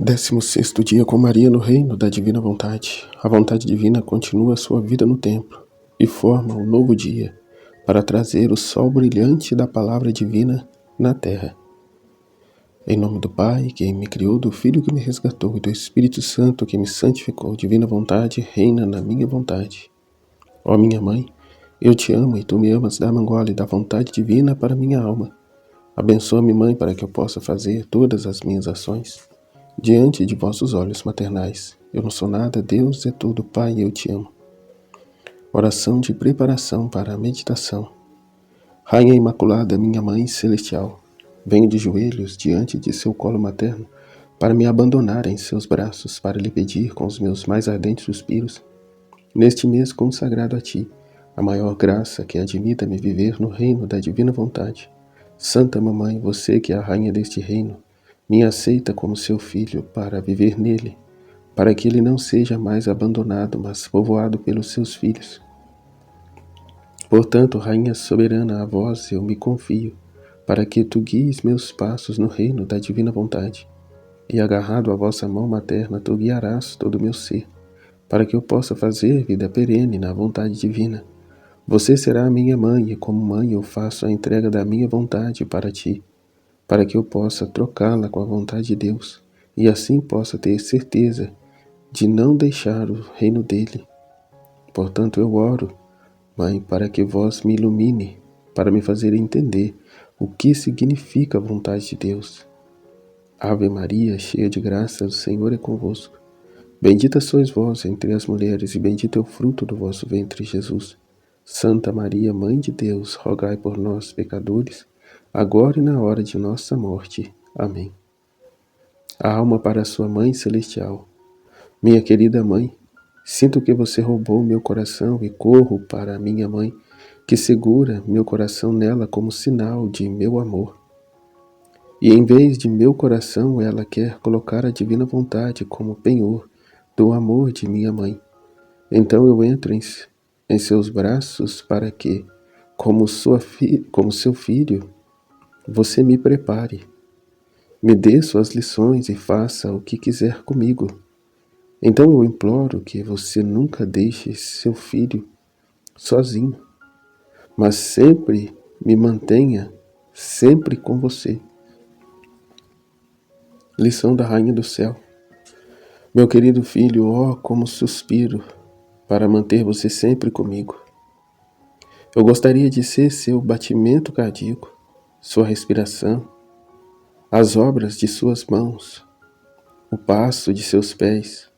16º dia com Maria no reino da divina vontade. A vontade divina continua sua vida no templo e forma um novo dia para trazer o sol brilhante da palavra divina na terra. Em nome do Pai, que me criou, do Filho que me resgatou e do Espírito Santo que me santificou, divina vontade reina na minha vontade. Ó minha mãe, eu te amo e tu me amas, dá-me um gole da vontade divina para minha alma. Abençoa-me, mãe, para que eu possa fazer todas as minhas ações diante de vossos olhos maternais. Eu não sou nada, Deus é tudo, Pai, eu te amo. Oração de preparação para a meditação. Rainha Imaculada, minha Mãe Celestial, venho de joelhos diante de seu colo materno para me abandonar em seus braços, para lhe pedir com os meus mais ardentes suspiros, neste mês consagrado a ti, a maior graça que admita-me viver no reino da divina vontade. Santa Mamãe, você que é a rainha deste reino, me aceita como seu filho para viver nele, para que ele não seja mais abandonado, mas povoado pelos seus filhos. Portanto, rainha soberana, a vós eu me confio, para que tu guies meus passos no reino da divina vontade, e agarrado à vossa mão materna, tu guiarás todo o meu ser, para que eu possa fazer vida perene na vontade divina. Você será a minha mãe, e como mãe eu faço a entrega da minha vontade para ti, para que eu possa trocá-la com a vontade de Deus, e assim possa ter certeza de não deixar o reino dele. Portanto, eu oro, Mãe, para que vós me ilumine, para me fazer entender o que significa a vontade de Deus. Ave Maria, cheia de graça, o Senhor é convosco. Bendita sois vós entre as mulheres, e bendito é o fruto do vosso ventre, Jesus. Santa Maria, Mãe de Deus, rogai por nós, pecadores, agora e na hora de nossa morte. Amém. A alma para sua Mãe Celestial. Minha querida Mãe, sinto que você roubou meu coração e corro para a minha Mãe, que segura meu coração nela como sinal de meu amor. E em vez de meu coração, ela quer colocar a divina vontade como penhor do amor de minha Mãe. Então eu entro em seus braços para que, como seu filho, você me prepare, me dê suas lições e faça o que quiser comigo. Então eu imploro que você nunca deixe seu filho sozinho, mas sempre me mantenha sempre com você. Lição da Rainha do Céu. Meu querido filho, ó, como suspiro para manter você sempre comigo. Eu gostaria de ser seu batimento cardíaco, sua respiração, as obras de suas mãos, o passo de seus pés,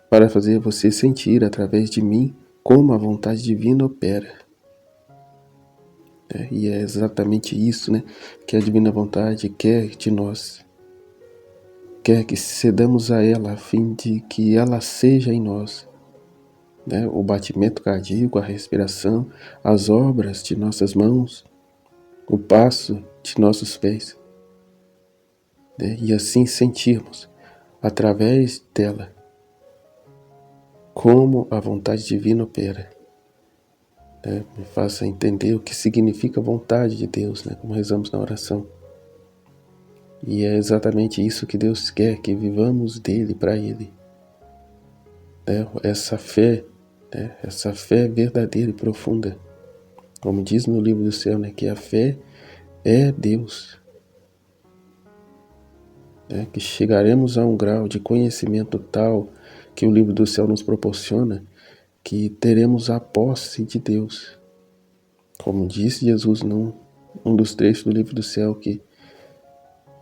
para fazer você sentir através de mim como a vontade divina opera. E é exatamente isso, que a divina vontade quer de nós. Quer que cedamos a ela a fim de que ela seja em nós. O batimento cardíaco, a respiração, as obras de nossas mãos, o passo de nossos pés. E assim sentirmos, através dela, como a vontade divina opera. Me faça entender o que significa a vontade de Deus, como rezamos na oração. E é exatamente isso que Deus quer, que vivamos dele, para ele. Essa fé verdadeira e profunda. Como diz no livro do céu, que a fé é Deus. Que chegaremos a um grau de conhecimento tal que o livro do céu nos proporciona, que teremos a posse de Deus. Como disse Jesus num dos trechos do livro do céu, que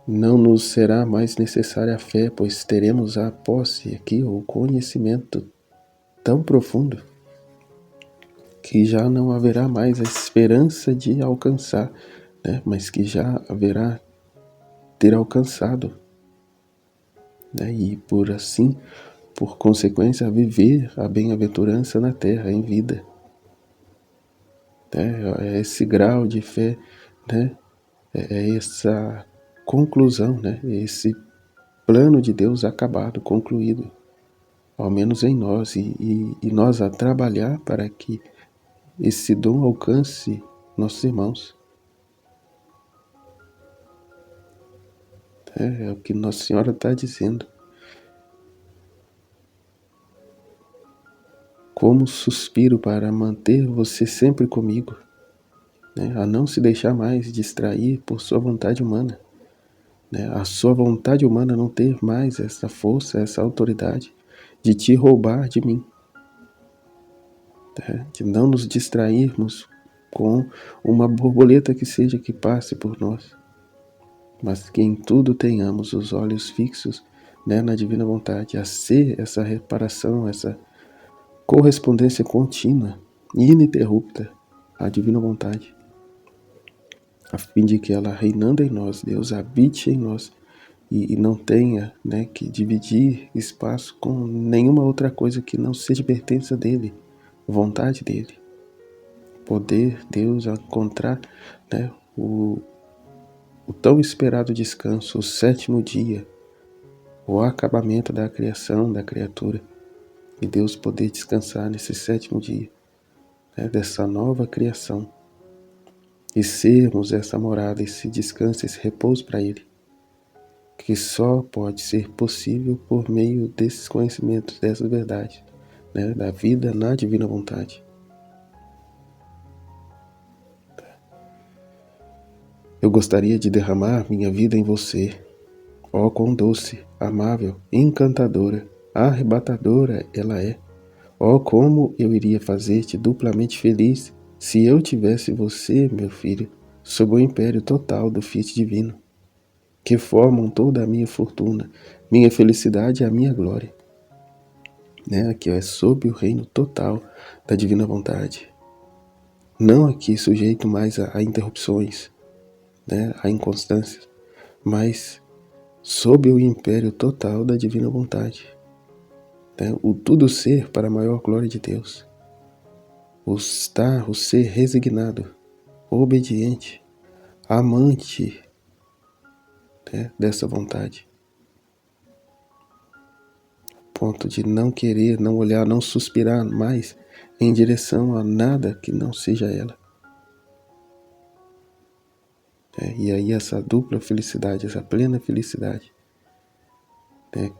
não nos será mais necessária a fé, pois teremos a posse aqui, o conhecimento tão profundo, que já não haverá mais a esperança de alcançar, mas que já haverá ter alcançado. E por consequência, viver a bem-aventurança na terra, em vida. É esse grau de fé, é essa conclusão, esse plano de Deus acabado, concluído, ao menos em nós, e nós a trabalhar para que esse dom alcance nossos irmãos. É o que Nossa Senhora está dizendo. como suspiro para manter você sempre comigo, né? A não se deixar mais distrair por sua vontade humana, né? A sua vontade humana não ter mais essa força, essa autoridade de te roubar de mim, né? De não nos distrairmos com uma borboleta que seja que passe por nós, mas que em tudo tenhamos os olhos fixos, né, na divina vontade, a ser essa reparação, essa correspondência contínua, ininterrupta à divina vontade, a fim de que ela, reinando em nós, Deus habite em nós e não tenha, né, que dividir espaço com nenhuma outra coisa que não seja pertença dele, vontade dele. Poder Deus encontrar, né, o tão esperado descanso, o sétimo dia, o acabamento da criação, da criatura, e Deus poder descansar nesse sétimo dia, né, dessa nova criação, e sermos essa morada, esse descanso, esse repouso para Ele, que só pode ser possível por meio desses conhecimentos, dessas verdades, né, da vida na divina vontade. Eu gostaria de derramar minha vida em você. Ó, quão doce, amável, encantadora, arrebatadora ela é. Ó, como eu iria fazer-te duplamente feliz se eu tivesse você, meu filho, sob o império total do Fiat divino, que formam toda a minha fortuna, minha felicidade e a minha glória. Né? Aqui é sob o reino total da divina vontade. Não aqui sujeito mais a interrupções, né? A inconstâncias, mas sob o império total da divina vontade, né? O tudo ser para a maior glória de Deus, o ser resignado, obediente, amante, né, dessa vontade, ponto de não querer, não olhar, não suspirar mais em direção a nada que não seja ela. E aí essa dupla felicidade, essa plena felicidade,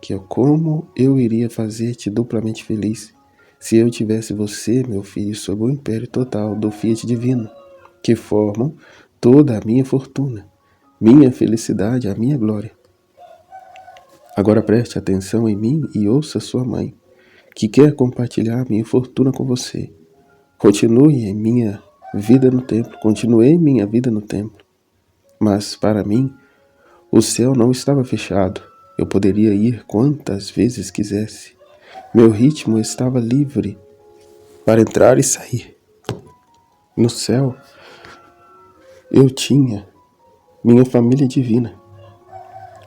que é como eu iria fazer-te duplamente feliz se eu tivesse você, meu filho, sob o império total do Fiat divino, que formam toda a minha fortuna, minha felicidade, a minha glória. Agora preste atenção em mim e ouça sua mãe, que quer compartilhar minha fortuna com você. Continuei minha vida no templo, mas para mim o céu não estava fechado. Eu poderia ir quantas vezes quisesse. Meu ritmo estava livre para entrar e sair. No céu, eu tinha minha família divina,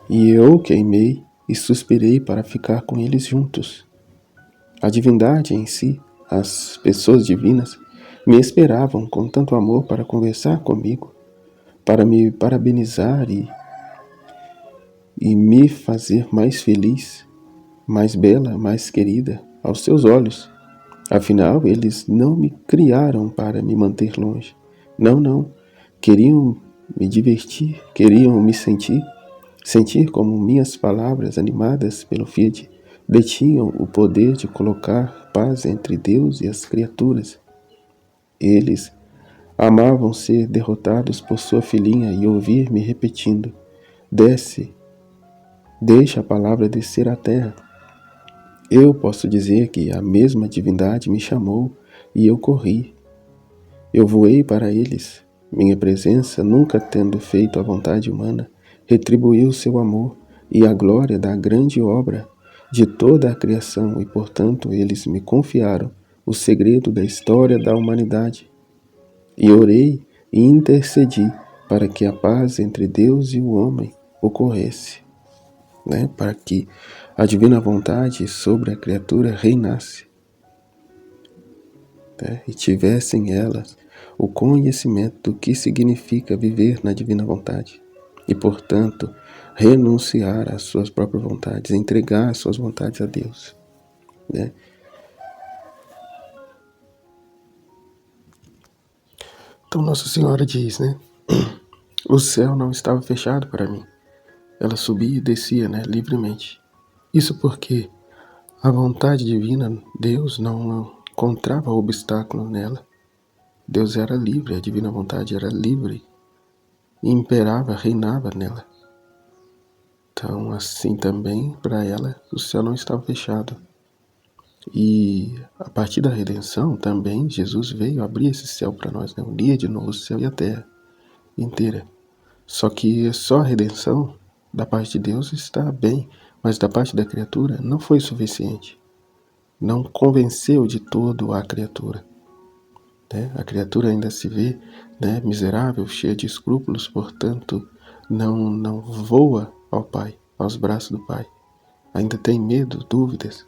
e eu queimei e suspirei para ficar com eles juntos. A divindade em si, as pessoas divinas, me esperavam com tanto amor para conversar comigo, para me parabenizar e me fazer mais feliz, mais bela, mais querida aos seus olhos. Afinal, eles não me criaram para me manter longe. Não. Queriam me divertir, queriam me sentir como minhas palavras animadas pelo Fiat detinham o poder de colocar paz entre Deus e as criaturas. Eles amavam ser derrotados por sua filhinha e ouvir-me repetindo: desce, deixa a palavra descer à terra. Eu posso dizer que a mesma divindade me chamou e eu corri. Eu voei para eles. Minha presença, nunca tendo feito a vontade humana, retribuiu seu amor e a glória da grande obra de toda a criação, e portanto eles me confiaram o segredo da história da humanidade. E orei e intercedi para que a paz entre Deus e o homem ocorresse, né? Para que a divina vontade sobre a criatura reinasse, né? E tivessem elas o conhecimento do que significa viver na divina vontade e, portanto, renunciar às suas próprias vontades, entregar as suas vontades a Deus, né? Então Nossa Senhora diz, né? O céu não estava fechado para mim. Ela subia e descia, né, livremente. Isso porque a vontade divina, Deus, não encontrava obstáculo nela. Deus era livre, a divina vontade era livre, imperava, reinava nela. Então, assim também, para ela, o céu não estava fechado. E a partir da redenção, também, Jesus veio abrir esse céu para nós, né? Unir de novo o céu e a terra inteira. Só que só a redenção da parte de Deus está bem, mas da parte da criatura não foi suficiente. Não convenceu de todo a criatura. Né? A criatura ainda se vê, né, miserável, cheia de escrúpulos, portanto, não voa ao Pai, aos braços do Pai. Ainda tem medo, dúvidas.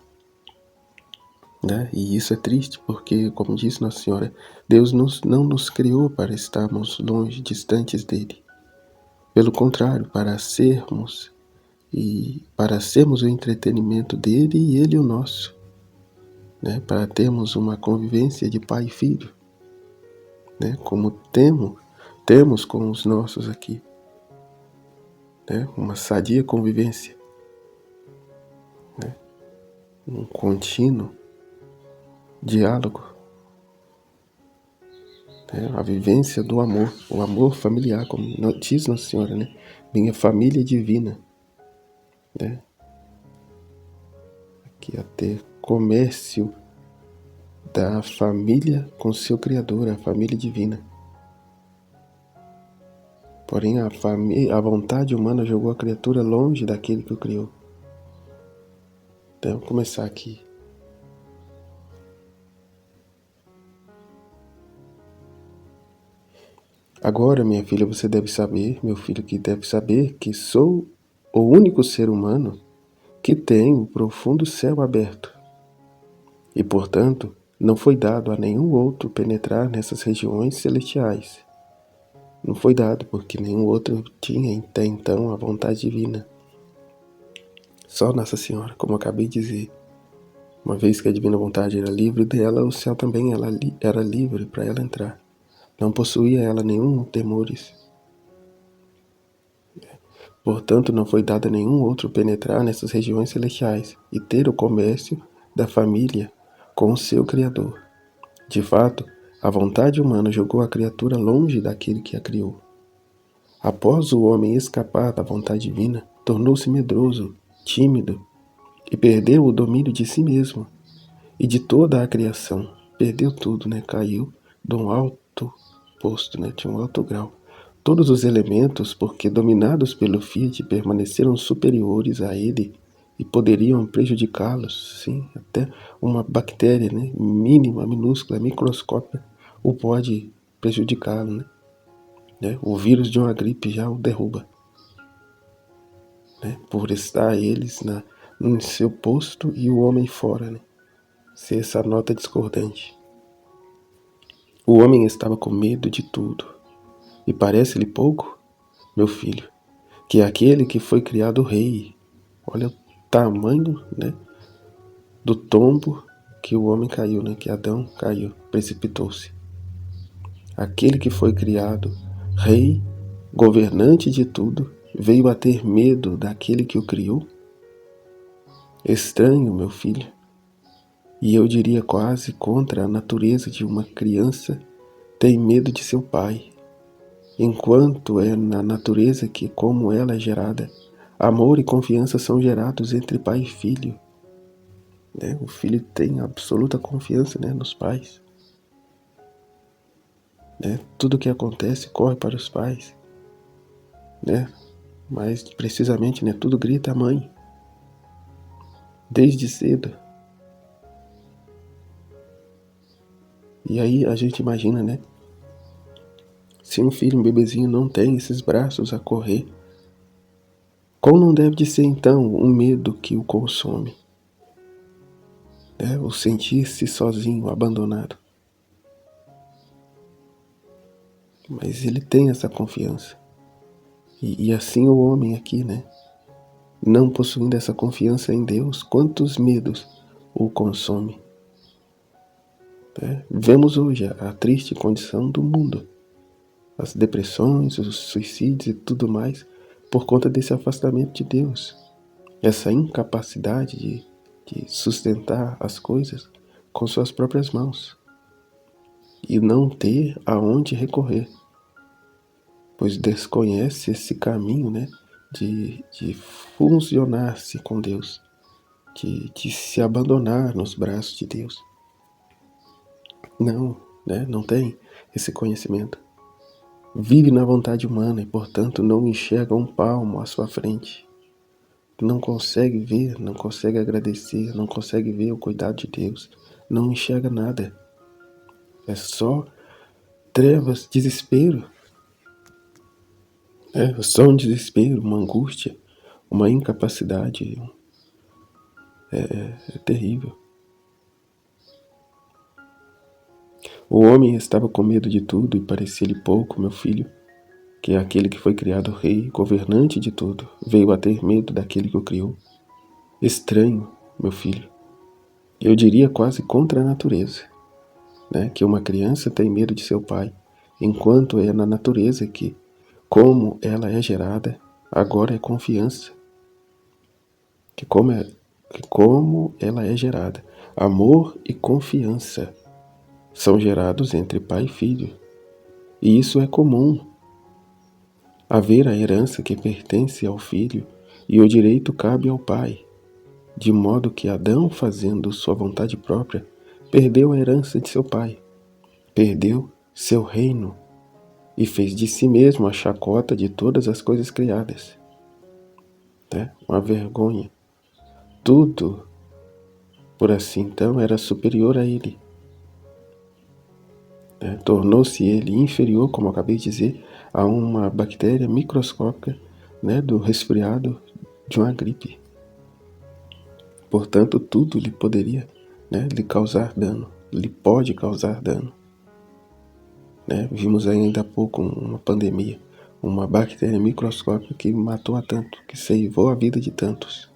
Né? E isso é triste, porque, como disse Nossa Senhora, Deus não nos criou para estarmos longe, distantes dele. Pelo contrário, para sermos o entretenimento dele e ele o nosso. Né? Para termos uma convivência de pai e filho. Né? Como temos com os nossos aqui. Né? Uma sadia convivência. Né? Um contínuo diálogo. A vivência do amor, o amor familiar, como diz Nossa Senhora, né? Minha família divina. Né? Aqui até comércio da família com seu Criador, a família divina. Porém, a vontade humana jogou a criatura longe daquele que o criou. Então, vamos começar aqui. Agora, minha filha, você deve saber, meu filho que deve saber, que sou o único ser humano que tem o profundo céu aberto. E, portanto, não foi dado a nenhum outro penetrar nessas regiões celestiais. Não foi dado porque nenhum outro tinha até então a vontade divina. Só Nossa Senhora, como eu acabei de dizer. Uma vez que a divina vontade era livre dela, o céu também era livre para ela entrar. Não possuía ela nenhum temores. Portanto, não foi dado a nenhum outro penetrar nessas regiões celestiais e ter o comércio da família com o seu Criador. De fato, a vontade humana jogou a criatura longe daquele que a criou. Após o homem escapar da vontade divina, tornou-se medroso, tímido e perdeu o domínio de si mesmo e de toda a criação. Perdeu tudo, né? Caiu de um alto posto, né? De um alto grau. Todos os elementos, porque dominados pelo Fiat, permaneceram superiores a ele e poderiam prejudicá-los. Sim, até uma bactéria, né? Mínima, minúscula, microscópica, o pode prejudicá-lo, né? O vírus de uma gripe já o derruba. Né? Por estar eles no seu posto e o homem fora, né? Ser essa nota discordante. O homem estava com medo de tudo. E parece-lhe pouco, meu filho, que aquele que foi criado rei, olha o tamanho, né, do tombo que o homem caiu, né, que Adão caiu, precipitou-se. Aquele que foi criado rei, governante de tudo, veio a ter medo daquele que o criou? Estranho, meu filho. E eu diria quase contra a natureza de uma criança tem medo de seu pai, enquanto é na natureza que, como ela é gerada, amor e confiança são gerados entre pai e filho. Né? O filho tem absoluta confiança, né, nos pais. Né? Tudo que acontece corre para os pais. Né? Mas, precisamente, né, tudo grita a mãe. Desde cedo. E aí a gente imagina, né? Se um filho, um bebezinho, não tem esses braços a correr, como não deve de ser então o medo que o consome? Né? O sentir-se sozinho, abandonado. Mas ele tem essa confiança. E assim o homem aqui, né? Não possuindo essa confiança em Deus, quantos medos o consome? Né? Vemos hoje a triste condição do mundo. As depressões, os suicídios e tudo mais, por conta desse afastamento de Deus. Essa incapacidade de sustentar as coisas com suas próprias mãos e não ter aonde recorrer, pois desconhece esse caminho, né, de fusionar-se com Deus, de se abandonar nos braços de Deus. Não, né, não tem esse conhecimento. Vive na vontade humana e, portanto, não enxerga um palmo à sua frente. Não consegue ver, não consegue agradecer, não consegue ver o cuidado de Deus. Não enxerga nada. É só trevas, desespero. É só um desespero, uma angústia, uma incapacidade. É terrível. O homem estava com medo de tudo e parecia-lhe pouco, meu filho, que é aquele que foi criado rei, governante de tudo, veio a ter medo daquele que o criou. Estranho, meu filho. Eu diria quase contra a natureza, né? Que uma criança tem medo de seu pai, enquanto é na natureza que, como ela é gerada, agora é confiança. Que como ela é gerada, amor e confiança são gerados entre pai e filho. E isso é comum. Haver a herança que pertence ao filho e o direito cabe ao pai, de modo que Adão, fazendo sua vontade própria, perdeu a herança de seu pai, perdeu seu reino e fez de si mesmo a chacota de todas as coisas criadas. Uma vergonha. Tudo, por assim então, era superior a ele. Tornou-se ele inferior, como eu acabei de dizer, a uma bactéria microscópica, do resfriado de uma gripe. Portanto, tudo lhe poderia, lhe causar dano, lhe pode causar dano. Vimos ainda há pouco uma pandemia, uma bactéria microscópica que matou a tanto, que ceifou a vida de tantos.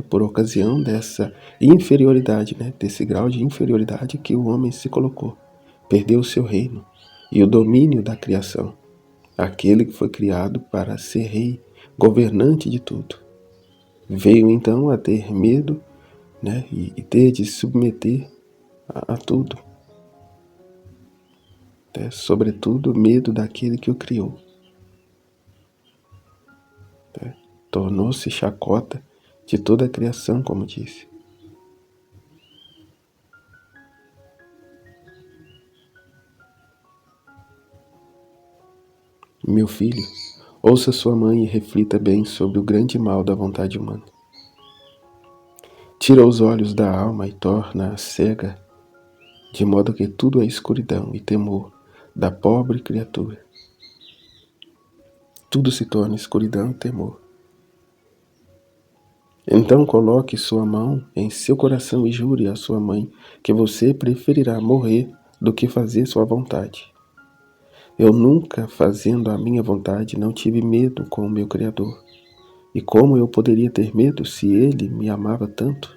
Por ocasião dessa inferioridade, desse grau de inferioridade que o homem se colocou. Perdeu o seu reino e o domínio da criação. Aquele que foi criado para ser rei, governante de tudo. Veio então a ter medo, e ter de submeter a tudo. Sobretudo, medo daquele que o criou. Tornou-se chacota de toda a criação, como disse. Meu filho, ouça sua mãe e reflita bem sobre o grande mal da vontade humana. Tira os olhos da alma e torna-a cega, de modo que tudo é escuridão e temor da pobre criatura. Tudo se torna escuridão e temor. Então coloque sua mão em seu coração e jure à sua mãe que você preferirá morrer do que fazer sua vontade. Eu nunca, fazendo a minha vontade, não tive medo com o meu Criador. E como eu poderia ter medo se ele me amava tanto?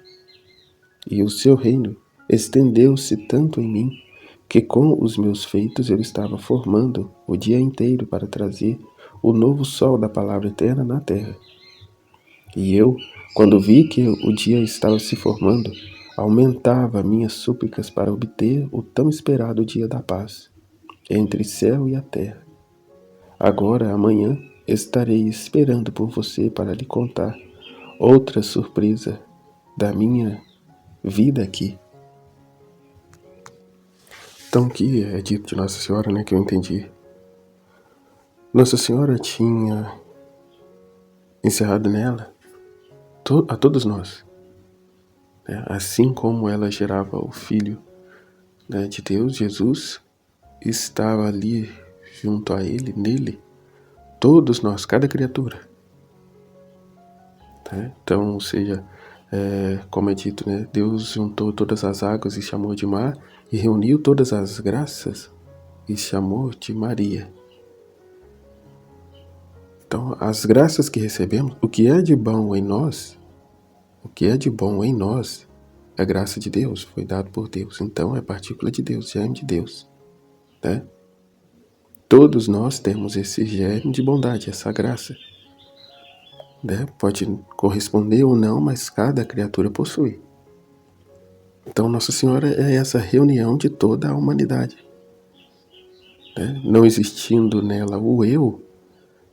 E o seu reino estendeu-se tanto em mim, que com os meus feitos eu estava formando o dia inteiro para trazer o novo sol da palavra eterna na terra. E eu, quando vi que o dia estava se formando, aumentava minhas súplicas para obter o tão esperado dia da paz, entre céu e a terra. Agora, amanhã, estarei esperando por você para lhe contar outra surpresa da minha vida aqui. Então, aqui é dito de Nossa Senhora, que eu entendi. Nossa Senhora tinha encerrado nela a todos nós. Assim como ela gerava o Filho de Deus, Jesus, estava ali junto a ele, nele, todos nós, cada criatura. Então, ou seja, como é dito, Deus juntou todas as águas e chamou de mar, e reuniu todas as graças e chamou de Maria. Então, as graças que recebemos, o que é de bom em nós, é graça de Deus, foi dado por Deus. Então, é partícula de Deus, germe de Deus. Todos nós temos esse germe de bondade, essa graça. Pode corresponder ou não, mas cada criatura possui. Então Nossa Senhora é essa reunião de toda a humanidade, né? Não existindo nela o eu,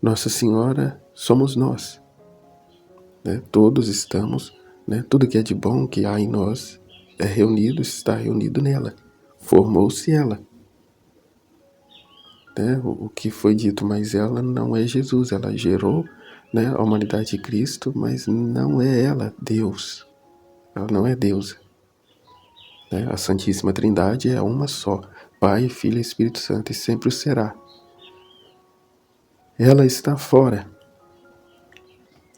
Nossa Senhora somos nós, né? Todos estamos, né? Tudo que é de bom que há em nós é reunido, está reunido nela, formou-se ela, né? O que foi dito, mas ela não é Jesus, ela gerou, né, a humanidade de Cristo, mas não é ela Deus, ela não é deusa, né? A Santíssima Trindade é uma só, Pai, Filho e Espírito Santo, e sempre o será. Ela está fora,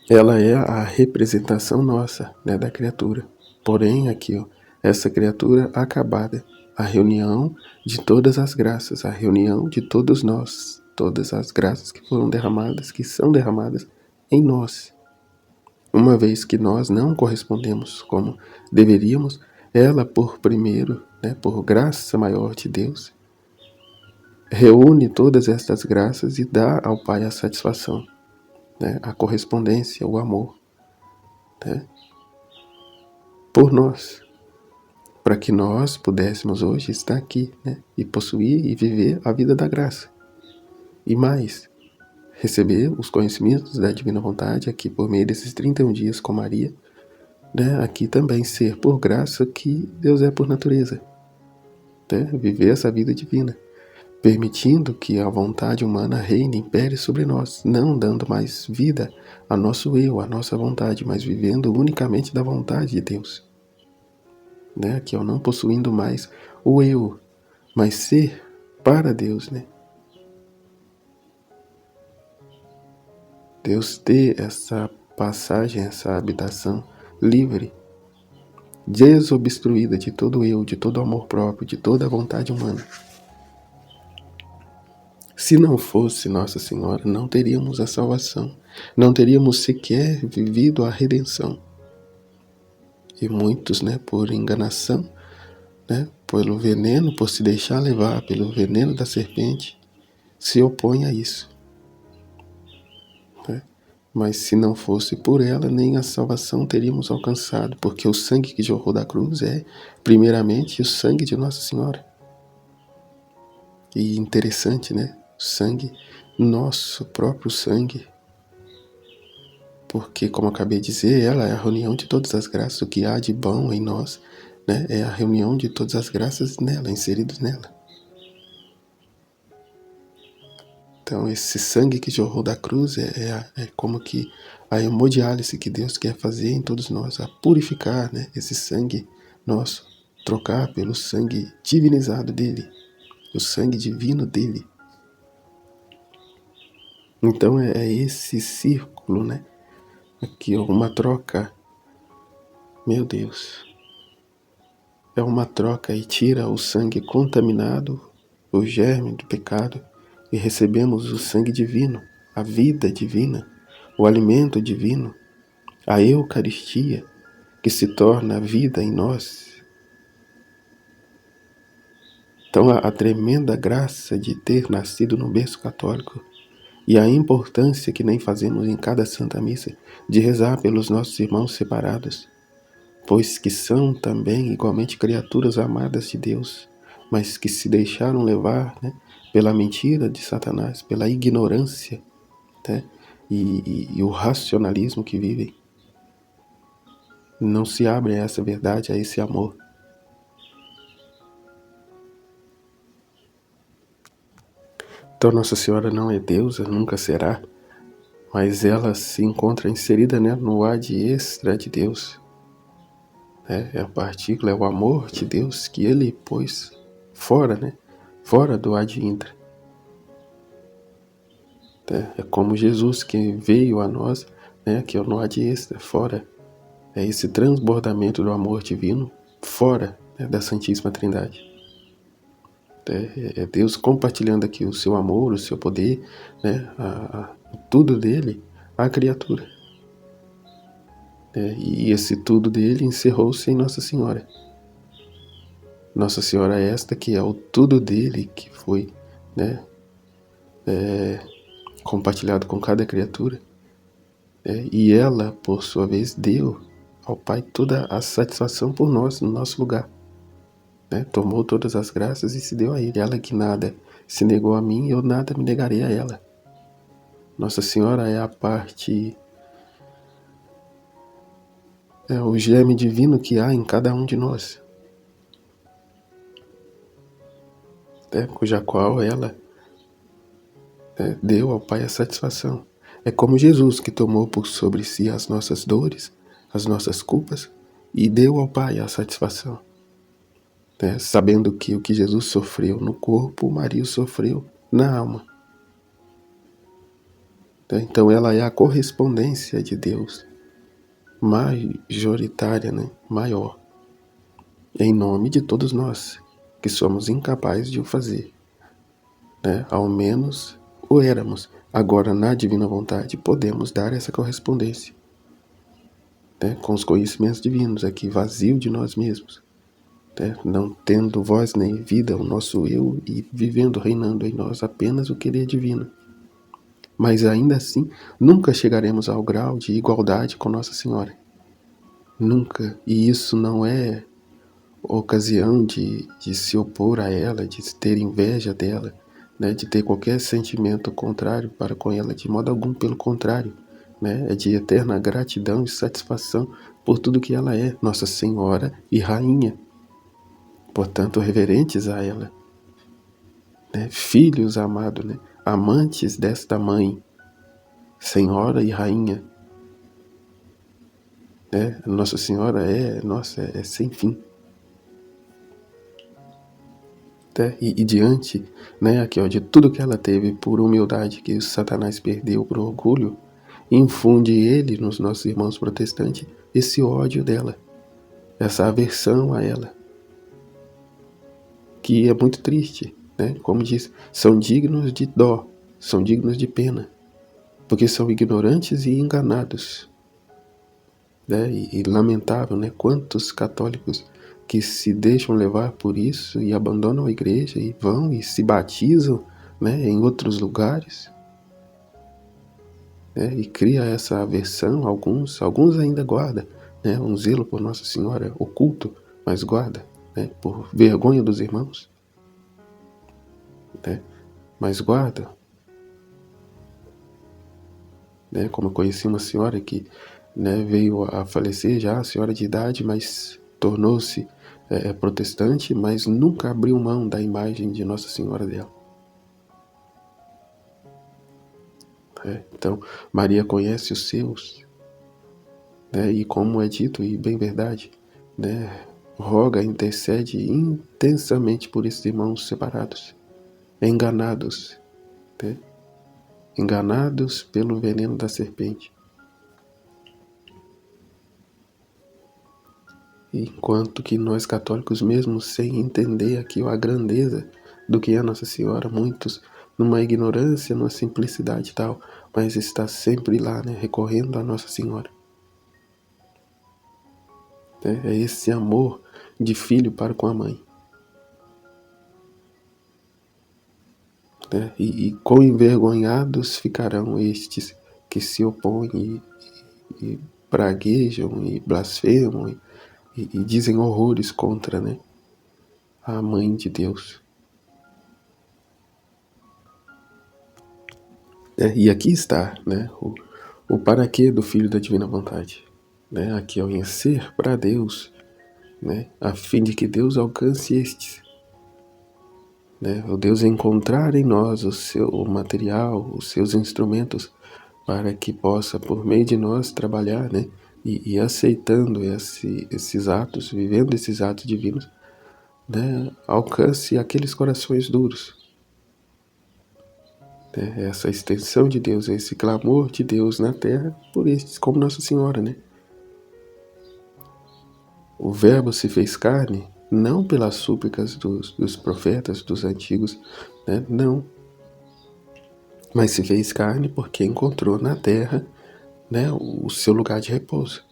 ela é a representação nossa, né, da criatura. Porém, aqui, ó, essa criatura acabada, a reunião de todas as graças, a reunião de todos nós, todas as graças que foram derramadas, que são derramadas em nós. Uma vez que nós não correspondemos como deveríamos, ela, por primeiro, né, por graça maior de Deus, reúne todas estas graças e dá ao Pai a satisfação, né, a correspondência, o amor, né, por nós, para que nós pudéssemos hoje estar aqui, né, e possuir e viver a vida da graça. E mais, receber os conhecimentos da Divina Vontade aqui por meio desses 31 dias com Maria, né, aqui também ser por graça que Deus é por natureza, né, viver essa vida divina, permitindo que a vontade humana reine, impere sobre nós, não dando mais vida a nosso eu, a nossa vontade, mas vivendo unicamente da vontade de Deus, né, que é o não possuindo mais o eu, mas ser para Deus, né. Deus ter essa passagem, essa habitação livre, desobstruída de todo eu, de todo amor próprio, de toda a vontade humana. Se não fosse Nossa Senhora, não teríamos a salvação, não teríamos sequer vivido a redenção. E muitos, né, por enganação, né, pelo veneno, por se deixar levar pelo veneno da serpente, se opõem a isso, né? Mas se não fosse por ela, nem a salvação teríamos alcançado, porque o sangue que jorrou da cruz é, primeiramente, o sangue de Nossa Senhora. E interessante, né? Sangue, nosso próprio sangue. Porque, como eu acabei de dizer, ela é a reunião de todas as graças, o que há de bom em nós, né? É a reunião de todas as graças nela, inseridos nela. Então, esse sangue que jorrou da cruz é como que a hemodiálise que Deus quer fazer em todos nós, a purificar, né, esse sangue nosso, trocar pelo sangue divinizado dele, o sangue divino dele. Então, é esse círculo, né, aqui, uma troca, meu Deus, é uma troca e tira o sangue contaminado, o germe do pecado, e recebemos o sangue divino, a vida divina, o alimento divino, a Eucaristia, que se torna a vida em nós. Então, a tremenda graça de ter nascido no berço católico e a importância que nem fazemos em cada Santa Missa de rezar pelos nossos irmãos separados, pois que são também igualmente criaturas amadas de Deus, mas que se deixaram levar, né, pela mentira de Satanás, pela ignorância, né, e o racionalismo que vivem. Não se abrem a essa verdade, a esse amor. Então Nossa Senhora não é deusa, nunca será, mas ela se encontra inserida, né, no ad extra de Deus. É a partícula, é o amor de Deus que ele pôs fora, né, fora do ad intra. É como Jesus que veio a nós, né, que é no ad extra, fora. É esse transbordamento do amor divino fora, né, da Santíssima Trindade. É Deus compartilhando aqui o seu amor, o seu poder, né, tudo dele à criatura. E esse tudo dele encerrou-se em Nossa Senhora. Nossa Senhora esta que é o tudo dele, que foi, né, compartilhado com cada criatura. E ela, por sua vez, deu ao Pai toda a satisfação por nós, no nosso lugar. né? Tomou todas as graças e se deu a ele. Ela que nada se negou a mim, eu nada me negarei a ela. Nossa Senhora é a parte, é o germe divino que há em cada um de nós, né? Cuja qual ela deu ao Pai a satisfação. É como Jesus que tomou por sobre si as nossas dores, as nossas culpas, e deu ao Pai a satisfação. Né? Sabendo que o que Jesus sofreu no corpo, Maria sofreu na alma. Né? Então ela é a correspondência de Deus, majoritária, né? Maior, em nome de todos nós, que somos incapazes de o fazer. Né? Ao menos o éramos. Agora, na divina vontade, podemos dar essa correspondência, né? Com os conhecimentos divinos, aqui vazio de nós mesmos, né? Não tendo voz nem vida o nosso eu e vivendo, reinando em nós apenas o querer divino. Mas ainda assim, nunca chegaremos ao grau de igualdade com Nossa Senhora. Nunca. E isso não é ocasião de se opor a ela, de ter inveja dela, né, de ter qualquer sentimento contrário para com ela, de modo algum, pelo contrário, né, é de eterna gratidão e satisfação por tudo que ela é, Nossa Senhora e Rainha, portanto reverentes a ela, né, filhos amados, né, amantes desta mãe, Senhora e Rainha, né, Nossa Senhora é sem fim. E diante, né, aqui, ó, de tudo que ela teve por humildade, que Satanás perdeu por orgulho, infunde ele, nos nossos irmãos protestantes, esse ódio dela, essa aversão a ela, que é muito triste, né? Como diz, são dignos de dó, são dignos de pena, porque são ignorantes e enganados, né? E lamentável, né? Quantos católicos que se deixam levar por isso e abandonam a igreja e vão e se batizam, né, em outros lugares, né, e cria essa aversão. Alguns ainda guarda, né, um zelo por Nossa Senhora oculto, mas guarda, né, por vergonha dos irmãos, né, mas guarda, né, como eu conheci uma senhora que, né, veio a falecer já, senhora de idade, mas tornou-se protestante, mas nunca abriu mão da imagem de Nossa Senhora dela. Então, Maria conhece os seus, né, e como é dito, e bem verdade, né, roga, intercede intensamente por esses irmãos separados, enganados, né, enganados pelo veneno da serpente. Enquanto que nós católicos, mesmo sem entender aqui a grandeza do que é Nossa Senhora, muitos numa ignorância, numa simplicidade e tal, mas está sempre lá, né, recorrendo a Nossa Senhora. É esse amor de filho para com a mãe. E quão envergonhados ficarão estes que se opõem e praguejam e blasfemam e dizem horrores contra, né, a mãe de Deus. E aqui está, né, o para quê do Filho da Divina Vontade, né, aqui é o em ser para Deus, né, a fim de que Deus alcance estes, né, o Deus encontrar em nós o seu material, os seus instrumentos, para que possa, por meio de nós, trabalhar, né, e aceitando esses atos, vivendo esses atos divinos, né, alcance aqueles corações duros. Né, essa extensão de Deus, esse clamor de Deus na terra por estes, como Nossa Senhora, né? O Verbo se fez carne, não pelas súplicas dos profetas, dos antigos, né? Não. Mas se fez carne porque encontrou na terra, né, o seu lugar de repouso.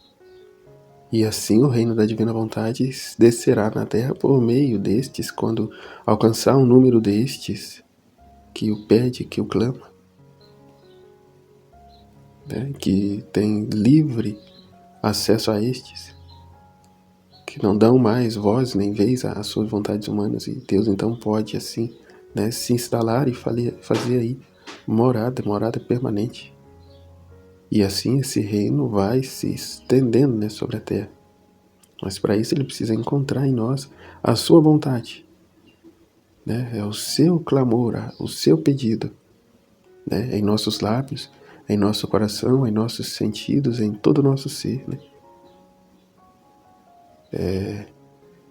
E assim o reino da divina vontade descerá na terra por meio destes, quando alcançar um número destes que o pede, que o clama, né, que tem livre acesso a estes, que não dão mais voz nem vez às suas vontades humanas, e Deus então pode assim, né, se instalar e fazer aí morada permanente. E assim esse reino vai se estendendo, né, sobre a terra. Mas para isso ele precisa encontrar em nós a sua vontade, né? É o seu clamor, o seu pedido, né? Em nossos lábios, em nosso coração, em nossos sentidos, em todo o nosso ser, né?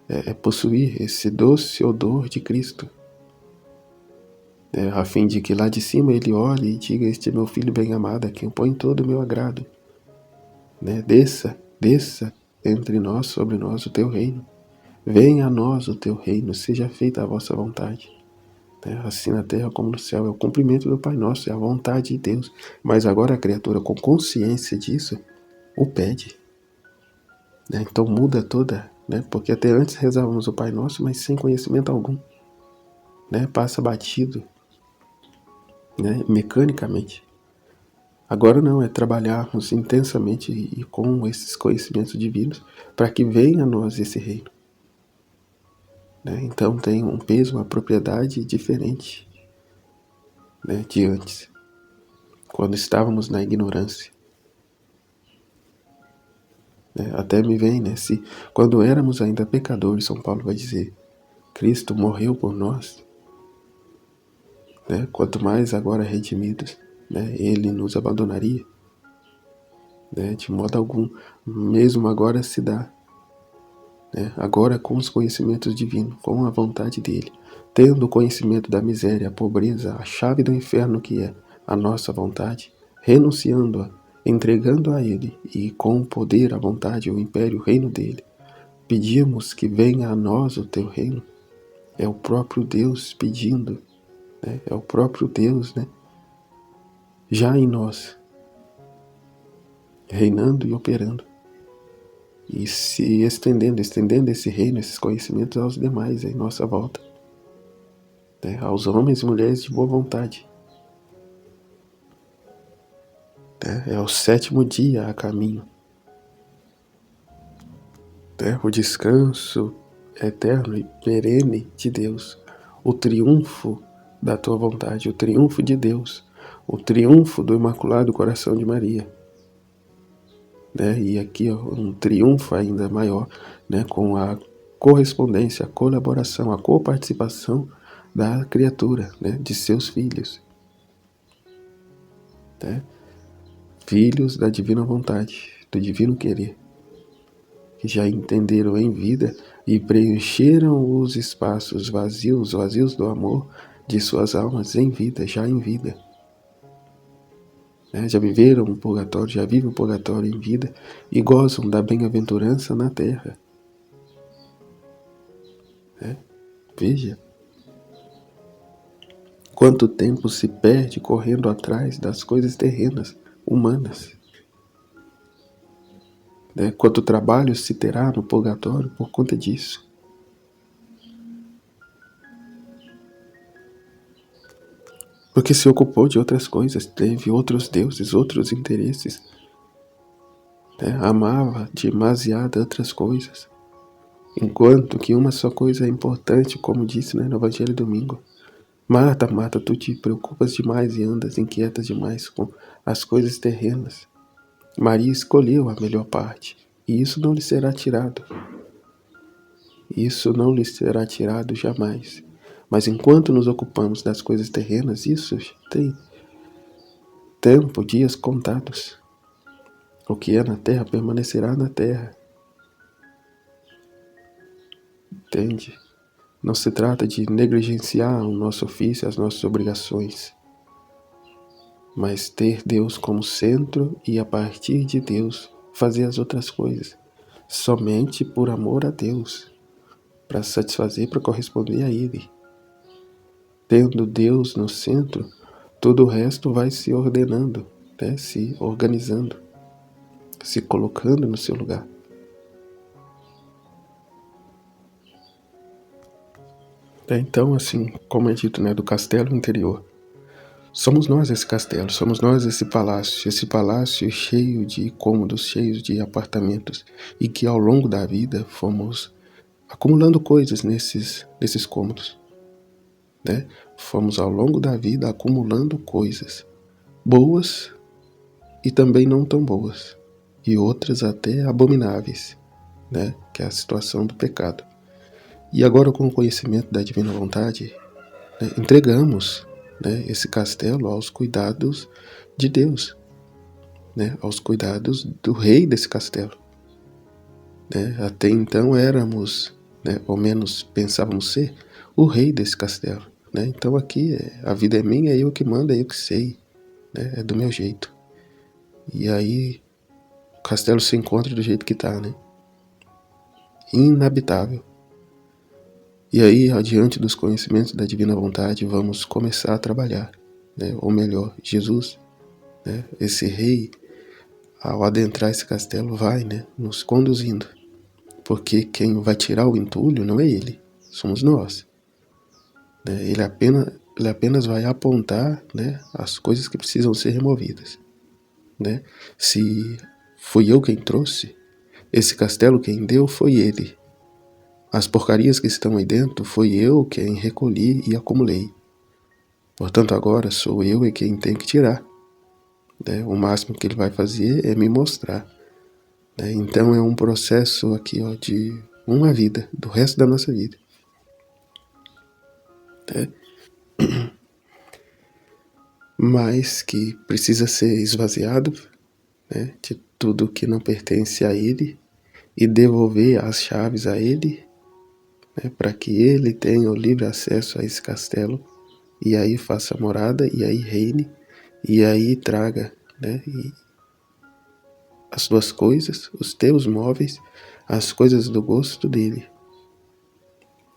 É possuir esse doce odor de Cristo, a fim de que lá de cima ele olhe e diga: este é meu filho bem amado, a quem põe todo o meu agrado, né? Desça entre nós, sobre nós, o teu reino. Venha a nós o teu reino, seja feita a vossa vontade, né? Assim na terra como no céu. É o cumprimento do Pai Nosso, é a vontade de Deus. Mas agora a criatura, com consciência disso, o pede, né? Então muda toda, né? Porque até antes rezávamos o Pai Nosso, mas sem conhecimento algum, né? Passa batido, né? Mecanicamente. Agora não, é trabalharmos intensamente e com esses conhecimentos divinos para que venha a nós esse reino, né? Então tem um peso, uma propriedade diferente, né, de antes, quando estávamos na ignorância, né? Até me vem, né, se quando éramos ainda pecadores, São Paulo vai dizer, Cristo morreu por nós, né? Quanto mais agora redimidos, né, ele nos abandonaria, né? De modo algum, mesmo agora se dá, né? Agora com os conhecimentos divinos, com a vontade dele, tendo o conhecimento da miséria, a pobreza, a chave do inferno que é a nossa vontade, renunciando-a, entregando a ele e com o poder, a vontade, o império, o reino dele, pedimos que venha a nós o teu reino. É o próprio Deus pedindo, né? É o próprio Deus, né, já em nós, reinando e operando. E se estendendo esse reino, esses conhecimentos aos demais em nossa volta, né? Aos homens e mulheres de boa vontade, né? É o 7º dia a caminho, né? O descanso eterno e perene de Deus, o triunfo da tua vontade, o triunfo de Deus, o triunfo do Imaculado Coração de Maria, né? E aqui ó, um triunfo ainda maior, né, com a correspondência, a colaboração, a coparticipação da criatura, né, de seus filhos, né? Filhos da divina vontade, do divino querer, que já entenderam em vida e preencheram os espaços vazios do amor de suas almas em vida, já em vida, né? Já viveram o purgatório, já vivem o purgatório em vida e gozam da bem-aventurança na terra, né? Veja quanto tempo se perde correndo atrás das coisas terrenas, humanas, né? Quanto trabalho se terá no purgatório por conta disso. Porque se ocupou de outras coisas, teve outros deuses, outros interesses, né? Amava demasiado outras coisas. Enquanto que uma só coisa é importante, como disse, né, no Evangelho domingo. Marta, Marta, tu te preocupas demais e andas inquietas demais com as coisas terrenas. Maria escolheu a melhor parte, e isso não lhe será tirado. Isso não lhe será tirado jamais. Mas enquanto nos ocupamos das coisas terrenas, isso tem tempo, dias contados. O que é na terra permanecerá na terra. Entende? Não se trata de negligenciar o nosso ofício, as nossas obrigações, mas ter Deus como centro e a partir de Deus fazer as outras coisas, somente por amor a Deus, para satisfazer, para corresponder a Ele. Tendo Deus no centro, todo o resto vai se ordenando, né? Se organizando, se colocando no seu lugar. Então, assim, como é dito, né, do castelo interior, Somos nós esse castelo, somos nós esse palácio cheio de cômodos, cheio de apartamentos, e que ao longo da vida fomos acumulando coisas nesses cômodos, né? Fomos ao longo da vida acumulando coisas boas e também não tão boas, e outras até abomináveis, né? Que é a situação do pecado. E agora, com o conhecimento da divina vontade, né, entregamos, né, esse castelo aos cuidados de Deus, né, aos cuidados do rei desse castelo. Né? Até então éramos, né, ou menos pensávamos ser, o rei desse castelo. Né? Então aqui a vida é minha, é eu que mando, é eu que sei, né? É do meu jeito. E aí o castelo se encontra do jeito que está, né? Inabitável. E aí, adiante dos conhecimentos da divina vontade, vamos começar a trabalhar, né? Ou melhor, Jesus, né? Esse rei, ao adentrar esse castelo, vai, né, nos conduzindo. Porque quem vai tirar o entulho não é ele, somos nós. Né? Ele apenas vai apontar, né, as coisas que precisam ser removidas. Né? Se fui eu quem trouxe, esse castelo quem deu foi ele. As porcarias que estão aí dentro foi eu quem recolhi e acumulei. Portanto, agora sou eu quem tem que tirar. Né? O máximo que ele vai fazer é me mostrar. Né? Então é um processo aqui, ó, de uma vida, do resto da nossa vida. Né? Mas que precisa ser esvaziado, né, de tudo que não pertence a ele e devolver as chaves a ele, né, para que ele tenha o livre acesso a esse castelo e aí faça morada e aí reine e aí traga, né, as tuas coisas, os teus móveis, as coisas do gosto dele.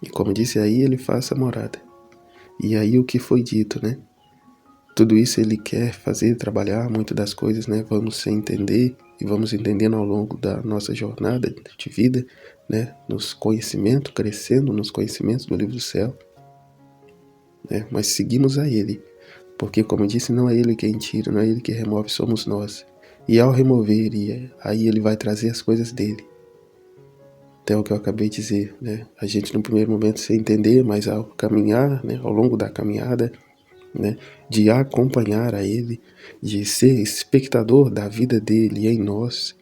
E como disse aí, ele faça morada. E aí o que foi dito, né? Tudo isso ele quer fazer, trabalhar muito das coisas, né? Vamos se entender e vamos entendendo ao longo da nossa jornada de vida, né? Nos conhecimentos, crescendo nos conhecimentos do livro do céu, né? Mas seguimos a ele, porque como eu disse, não é ele quem tira, não é ele que remove, somos nós. E ao remover, aí ele vai trazer as coisas dele. Até o que eu acabei de dizer, né? A gente no primeiro momento sem entender, mas ao caminhar, né? Ao longo da caminhada, né, de acompanhar a ele, de ser espectador da vida dele em nós,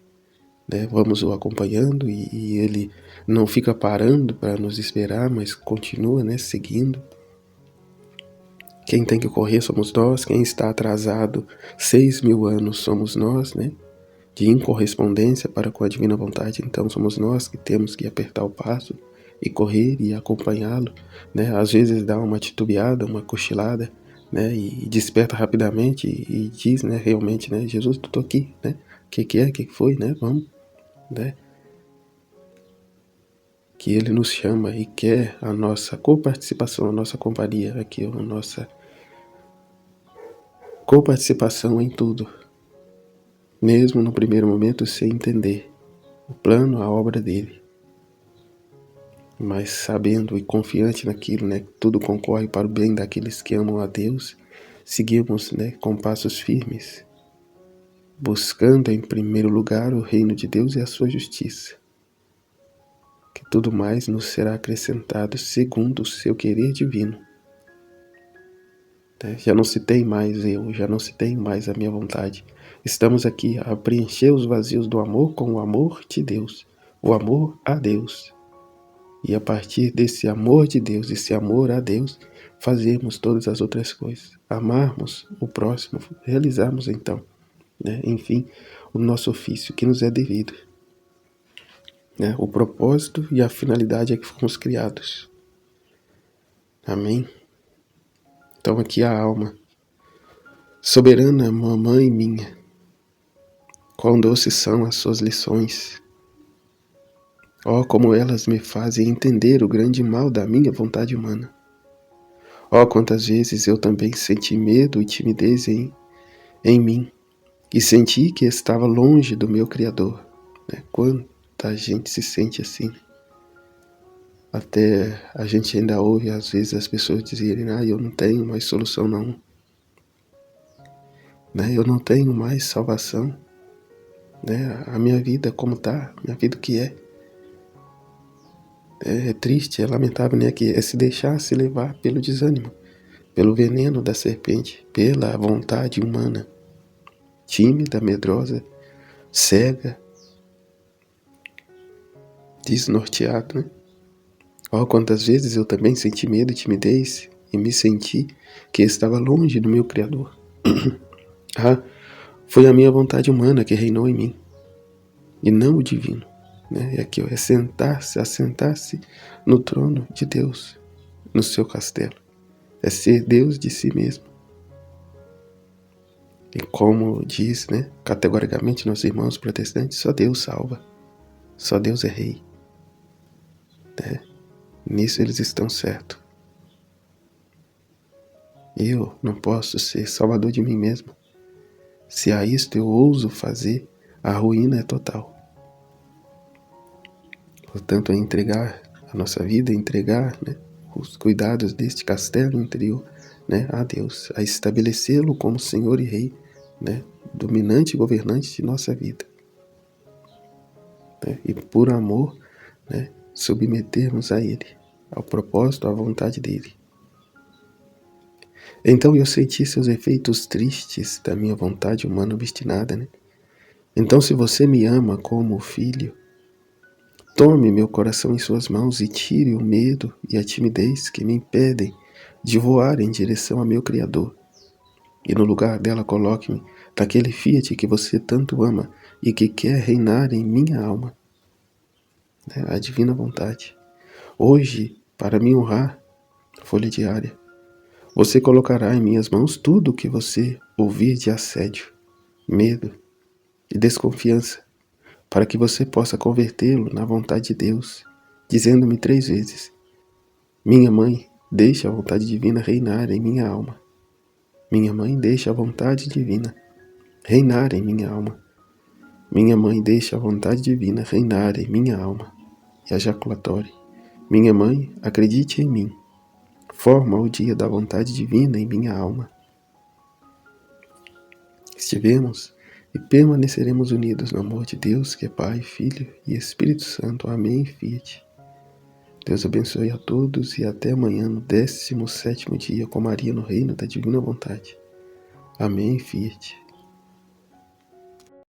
né, vamos o acompanhando e ele não fica parando para nos esperar, mas continua, né, seguindo. Quem tem que correr somos nós, quem está atrasado 6.000 anos somos nós, né, de incorrespondência para com a divina vontade, então somos nós que temos que apertar o passo e correr e acompanhá-lo, né, às vezes dá uma titubeada, uma cochilada, né, e desperta rapidamente e diz, né, realmente, né, Jesus, tu tô aqui, né, que é, que foi, né, vamos, né, que ele nos chama e quer a nossa coparticipação, a nossa companhia aqui, a nossa coparticipação em tudo, mesmo no primeiro momento sem entender o plano, a obra dele, mas sabendo e confiante naquilo, né, que tudo concorre para o bem daqueles que amam a Deus, seguimos, né, com passos firmes, buscando em primeiro lugar o reino de Deus e a sua justiça, que tudo mais nos será acrescentado segundo o seu querer divino. Já não se tem mais eu, já não se tem mais a minha vontade. Estamos aqui a preencher os vazios do amor com o amor de Deus, o amor a Deus. E a partir desse amor de Deus, esse amor a Deus, fazermos todas as outras coisas. Amarmos o próximo, realizarmos então, né, enfim, o nosso ofício que nos é devido. Né, o propósito e a finalidade é que fomos criados. Amém? Então aqui a alma, soberana mamãe minha, quão doces são as suas lições. Oh, como elas me fazem entender o grande mal da minha vontade humana. Oh, quantas vezes eu também senti medo e timidez em mim, e senti que estava longe do meu Criador. Né? Quanta gente se sente assim. Até a gente ainda ouve às vezes as pessoas dizerem, eu não tenho mais solução não. né? Eu não tenho mais salvação, né? A minha vida como tá, minha vida que é triste, é lamentável, né? Que é se deixar se levar pelo desânimo, pelo veneno da serpente, pela vontade humana, tímida, medrosa, cega, desnorteado, né? Oh, quantas vezes eu também senti medo e timidez e me senti que estava longe do meu Criador. Ah, foi a minha vontade humana que reinou em mim, e não o divino. Né? E aqui é sentar-se, assentar-se no trono de Deus, no seu castelo. É ser Deus de si mesmo. E como diz, né, categoricamente nossos irmãos protestantes, só Deus salva. Só Deus é rei. Né? Nisso eles estão certos. Eu não posso ser salvador de mim mesmo. Se a isto eu ouso fazer, a ruína é total. Portanto, é entregar a nossa vida, entregar, né, os cuidados deste castelo interior, né, a Deus, a estabelecê-lo como Senhor e Rei, né, dominante e governante de nossa vida. Né, e por amor, né, submetermos a Ele, ao propósito, à vontade dEle. Então eu senti seus efeitos tristes da minha vontade humana obstinada, né? Então, se você me ama como filho, tome meu coração em suas mãos e tire o medo e a timidez que me impedem de voar em direção a meu Criador. E no lugar dela coloque-me naquele Fiat que você tanto ama e que quer reinar em minha alma. A divina vontade. Hoje, para me honrar, folha diária, você colocará em minhas mãos tudo o que você ouvir de assédio, medo e desconfiança, para que você possa convertê-lo na vontade de Deus, dizendo-me 3 vezes: minha mãe, deixa a vontade divina reinar em minha alma. Minha mãe, deixa a vontade divina reinar em minha alma. Minha mãe, deixa a vontade divina reinar em minha alma. E a jaculatória: minha mãe, acredite em mim. Forma o dia da vontade divina em minha alma. Estivemos e permaneceremos unidos no amor de Deus, que é Pai, Filho e Espírito Santo. Amém. Fiat. Deus abençoe a todos e até amanhã no 17º dia com Maria no reino da divina vontade. Amém. Fiat.